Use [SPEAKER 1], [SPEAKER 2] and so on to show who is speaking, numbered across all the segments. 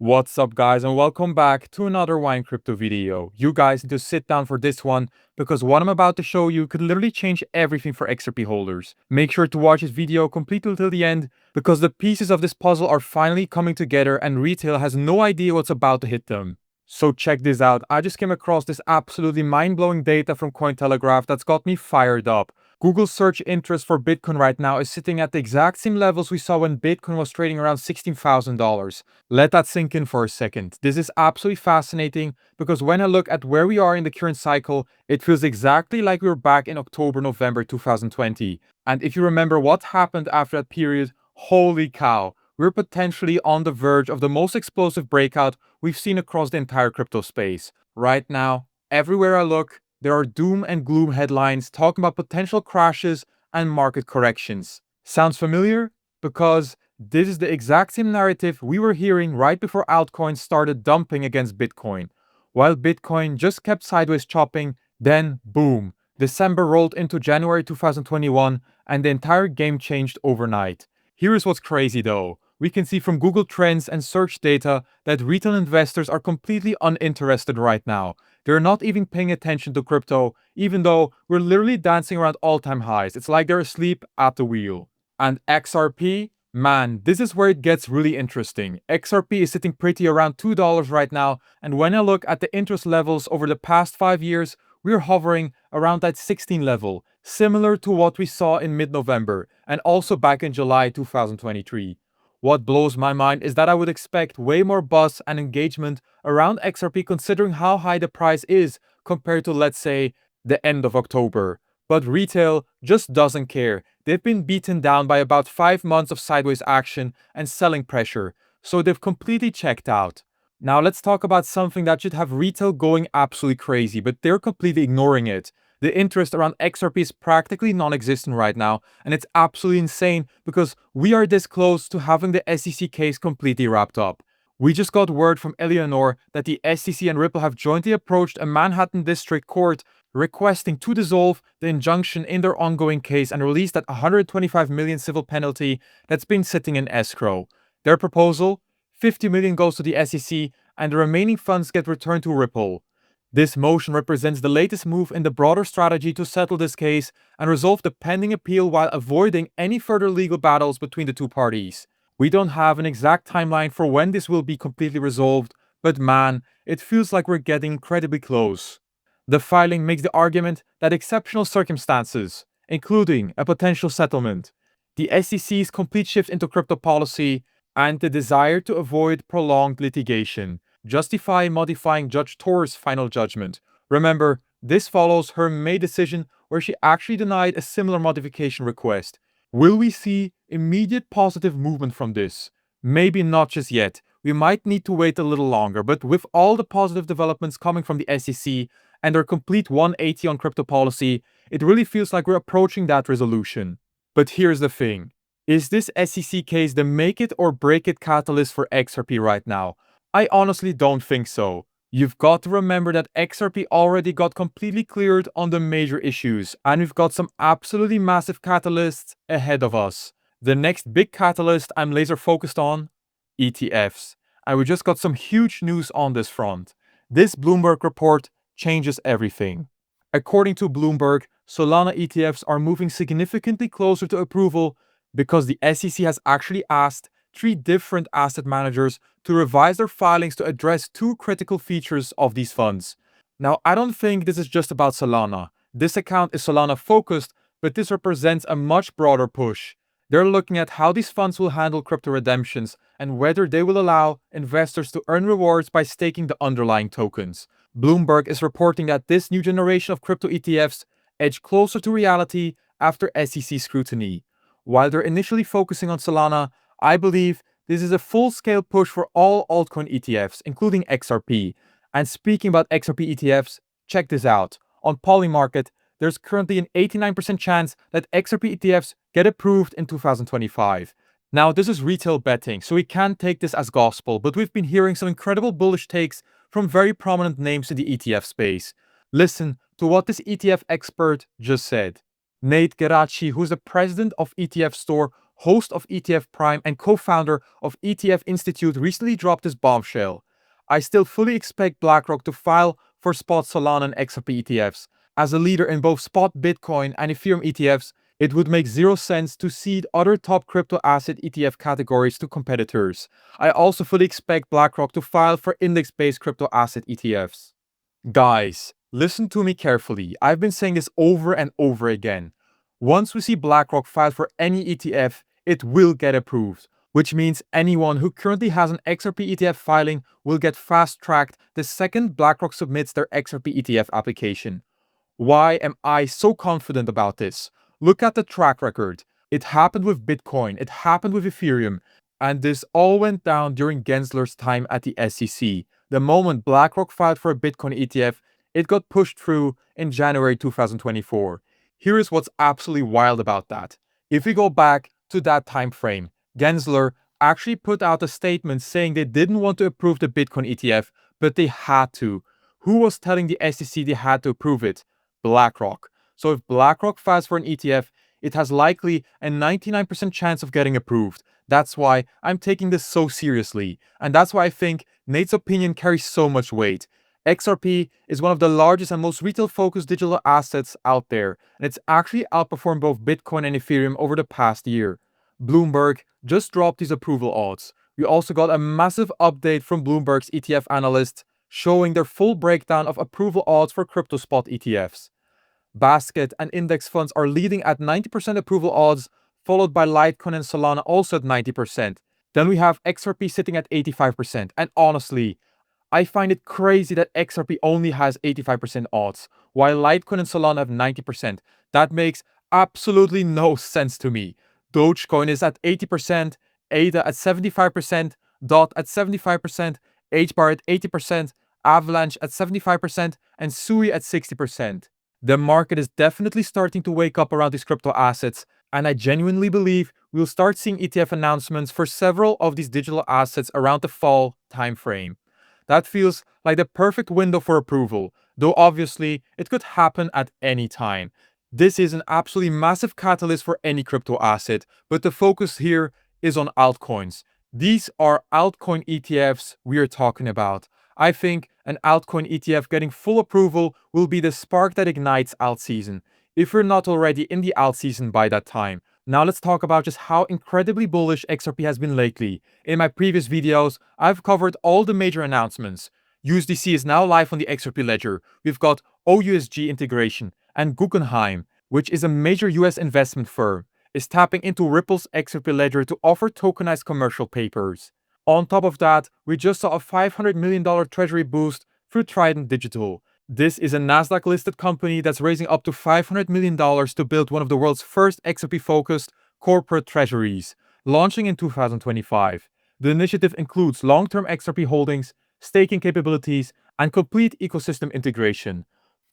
[SPEAKER 1] What's up guys, and welcome back to another Wynand Crypto video. You guys need to sit down for this one because what I'm about to show you could literally change everything for XRP holders. Make sure to watch this video completely till the end because the pieces of this puzzle are finally coming together and retail has no idea what's about to hit them. So check this out. I just came across this absolutely mind-blowing data from Cointelegraph that's got me fired up. Google's search interest for Bitcoin right now is sitting at the exact same levels we saw when Bitcoin was trading around $16,000. Let that sink in for a second. This is absolutely fascinating because when I look at where we are in the current cycle, it feels exactly like we were back in October, November 2020. And if you remember what happened after that period, holy cow, we're potentially on the verge of the most explosive breakout we've seen across the entire crypto space. Right now, everywhere I look, there are doom and gloom headlines talking about potential crashes and market corrections. Sounds familiar? Because this is the exact same narrative we were hearing right before altcoins started dumping against Bitcoin. While Bitcoin just kept sideways chopping, then boom, December rolled into January 2021 and the entire game changed overnight. Here's what's crazy though. We can see from Google Trends and search data that retail investors are completely uninterested right now. They're not even paying attention to crypto, even though we're literally dancing around all-time highs. It's like they're asleep at the wheel. And XRP? Man, this is where it gets really interesting. XRP is sitting pretty around $2 right now, and when I look at the interest levels over the past 5 years, we're hovering around that 16 level, similar to what we saw in mid-November, and also back in July 2023. What blows my mind is that I would expect way more buzz and engagement around XRP considering how high the price is compared to, let's say, the end of October. But retail just doesn't care. They've been beaten down by about 5 months of sideways action and selling pressure, so they've completely checked out. Now let's talk about something that should have retail going absolutely crazy, but they're completely ignoring it. The interest around XRP is practically non-existent right now, and it's absolutely insane because we are this close to having the SEC case completely wrapped up. We just got word from Eleanor that the SEC and Ripple have jointly approached a Manhattan District Court requesting to dissolve the injunction in their ongoing case and release that 125 million civil penalty that's been sitting in escrow. Their proposal? 50 million goes to the SEC and the remaining funds get returned to Ripple. This motion represents the latest move in the broader strategy to settle this case and resolve the pending appeal while avoiding any further legal battles between the two parties. We don't have an exact timeline for when this will be completely resolved, but man, it feels like we're getting incredibly close. The filing makes the argument that exceptional circumstances, including a potential settlement, the SEC's complete shift into crypto policy, and the desire to avoid prolonged litigation, justify modifying Judge Torr's final judgment. Remember, this follows her May decision where she actually denied a similar modification request. Will we see immediate positive movement from this? Maybe not just yet. We might need to wait a little longer, but with all the positive developments coming from the SEC and their complete 180 on crypto policy, it really feels like we're approaching that resolution. But here's the thing. Is this SEC case the make it or break it catalyst for XRP right now? I honestly don't think so. You've got to remember that XRP already got completely cleared on the major issues, and we've got some absolutely massive catalysts ahead of us. The next big catalyst I'm laser focused on? ETFs. And we just got some huge news on this front. This Bloomberg report changes everything. According to Bloomberg, Solana ETFs are moving significantly closer to approval because the SEC has actually asked 3 different asset managers to revise their filings to address 2 critical features of these funds. Now, I don't think this is just about Solana. This account is Solana focused, but this represents a much broader push. They're looking at how these funds will handle crypto redemptions and whether they will allow investors to earn rewards by staking the underlying tokens. Bloomberg is reporting that this new generation of crypto ETFs edge closer to reality after SEC scrutiny. While they're initially focusing on Solana, I believe this is a full-scale push for all altcoin ETFs, including XRP. And speaking about XRP ETFs, check this out. On Polymarket, there's currently an 89% chance that XRP ETFs get approved in 2025. Now, this is retail betting, so we can't take this as gospel, but we've been hearing some incredible bullish takes from very prominent names in the ETF space. Listen to what this ETF expert just said. Nate Geraci, who's the president of ETF Store, host of ETF Prime and co-founder of ETF Institute, recently dropped this bombshell. I still fully expect BlackRock to file for spot Solana and XRP ETFs. As a leader in both spot Bitcoin and Ethereum ETFs, it would make zero sense to cede other top crypto asset ETF categories to competitors. I also fully expect BlackRock to file for index-based crypto asset ETFs. Guys, listen to me carefully. I've been saying this over and over again. Once we see BlackRock file for any ETF, it will get approved, which means anyone who currently has an XRP ETF filing will get fast-tracked the second BlackRock submits their XRP ETF application. Why am I so confident about this? Look at the track record. It happened with Bitcoin, it happened with Ethereum, and this all went down during Gensler's time at the SEC. The moment BlackRock filed for a Bitcoin ETF, it got pushed through in January 2024. Here is what's absolutely wild about that. If we go back to that time frame, Gensler actually put out a statement saying they didn't want to approve the Bitcoin ETF, but they had to. Who was telling the SEC they had to approve it? BlackRock. So if BlackRock files for an ETF, it has likely a 99% chance of getting approved. That's why I'm taking this so seriously. And that's why I think Nate's opinion carries so much weight. XRP is one of the largest and most retail-focused digital assets out there, and it's actually outperformed both Bitcoin and Ethereum over the past year. Bloomberg just dropped these approval odds. We also got a massive update from Bloomberg's ETF analysts showing their full breakdown of approval odds for crypto spot ETFs. Basket and index funds are leading at 90% approval odds, followed by Litecoin and Solana also at 90%. Then we have XRP sitting at 85%. And honestly, I find it crazy that XRP only has 85% odds, while Litecoin and Solana have 90%. That makes absolutely no sense to me. Dogecoin is at 80%, ADA at 75%, DOT at 75%, HBAR at 80%, Avalanche at 75%, and Sui at 60%. The market is definitely starting to wake up around these crypto assets, and I genuinely believe we'll start seeing ETF announcements for several of these digital assets around the fall timeframe. That feels like the perfect window for approval, though obviously it could happen at any time. This is an absolutely massive catalyst for any crypto asset, but the focus here is on altcoins. These are altcoin ETFs we are talking about. I think an altcoin ETF getting full approval will be the spark that ignites alt season, if we're not already in the alt season by that time. Now let's talk about just how incredibly bullish XRP has been lately. In my previous videos, I've covered all the major announcements. USDC is now live on the XRP ledger. We've got OUSG integration, and Guggenheim, which is a major US investment firm, is tapping into Ripple's XRP ledger to offer tokenized commercial papers. On top of that, we just saw a $500 million treasury boost through Trident Digital. This is a Nasdaq-listed company that's raising up to $500 million to build one of the world's first XRP-focused corporate treasuries, launching in 2025. The initiative includes long-term XRP holdings, staking capabilities, and complete ecosystem integration.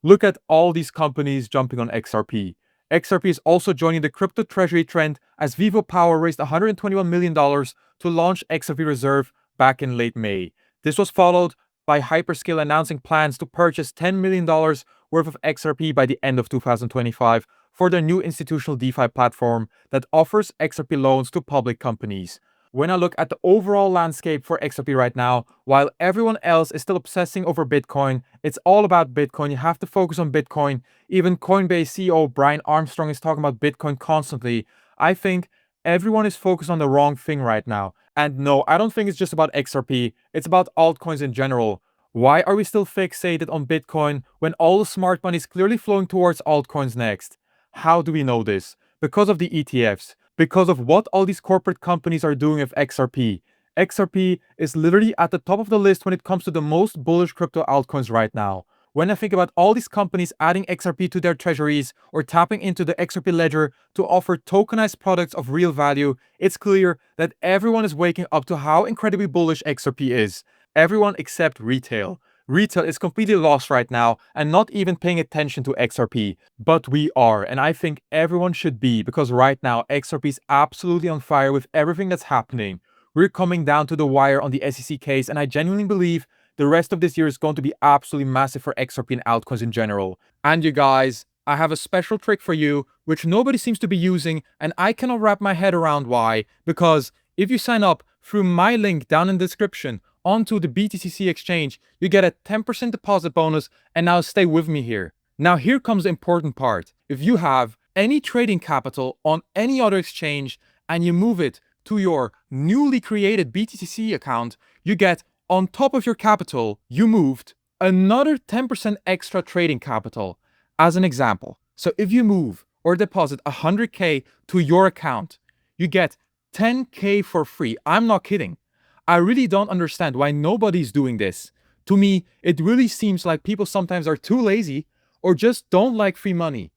[SPEAKER 1] Look at all these companies jumping on XRP. XRP is also joining the crypto treasury trend as Vivo Power raised $121 million to launch XRP Reserve back in late May. This was followed by Hyperscale announcing plans to purchase $10 million worth of XRP by the end of 2025 for their new institutional DeFi platform that offers XRP loans to public companies. When I look at the overall landscape for XRP right now, while everyone else is still obsessing over Bitcoin, it's all about Bitcoin. You have to focus on Bitcoin. Even Coinbase CEO Brian Armstrong is talking about Bitcoin constantly. I think everyone is focused on the wrong thing right now. And no, I don't think it's just about XRP. It's about altcoins in general. Why are we still fixated on Bitcoin when all the smart money is clearly flowing towards altcoins next? How do we know this? Because of the ETFs. Because of what all these corporate companies are doing with XRP. XRP is literally at the top of the list when it comes to the most bullish crypto altcoins right now. When I think about all these companies adding XRP to their treasuries or tapping into the XRP ledger to offer tokenized products of real value, it's clear that everyone is waking up to how incredibly bullish XRP is. Everyone except retail. Retail is completely lost right now and not even paying attention to XRP. But we are, and I think everyone should be, because right now XRP is absolutely on fire with everything that's happening. We're coming down to the wire on the SEC case, and I genuinely believe the rest of this year is going to be absolutely massive for XRP and altcoins in general. And you guys, I have a special trick for you, which nobody seems to be using, and I cannot wrap my head around why, because if you sign up through my link down in the description onto the BTCC exchange, you get a 10% deposit bonus, and now stay with me here. Now here comes the important part. If you have any trading capital on any other exchange and you move it to your newly created BTCC account, you get, on top of your capital you moved, another 10% extra trading capital. As an example, so if you move or deposit 100k to your account, you get 10k for free. I'm not kidding. I really don't understand why nobody's doing this. To me, it really seems like people sometimes are too lazy or just don't like free money.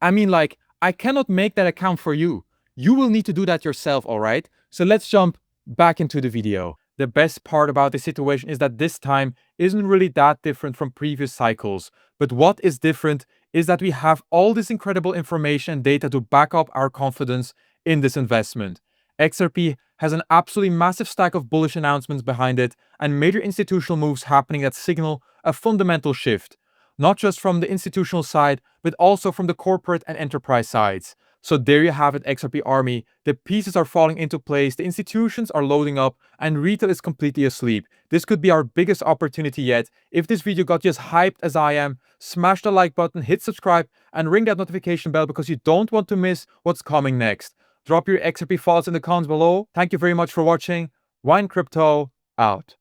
[SPEAKER 1] I mean, like, I cannot make that account for you. You will need to do that yourself, alright? So let's jump back into the video. The best part about this situation is that this time isn't really that different from previous cycles. But what is different is that we have all this incredible information and data to back up our confidence in this investment. XRP has an absolutely massive stack of bullish announcements behind it and major institutional moves happening that signal a fundamental shift, not just from the institutional side, but also from the corporate and enterprise sides. So there you have it, XRP Army. The pieces are falling into place, the institutions are loading up, and retail is completely asleep. This could be our biggest opportunity yet. If this video got you as hyped as I am, smash the like button, hit subscribe, and ring that notification bell because you don't want to miss what's coming next. Drop your XRP thoughts in the comments below. Thank you very much for watching. Wynand Crypto out.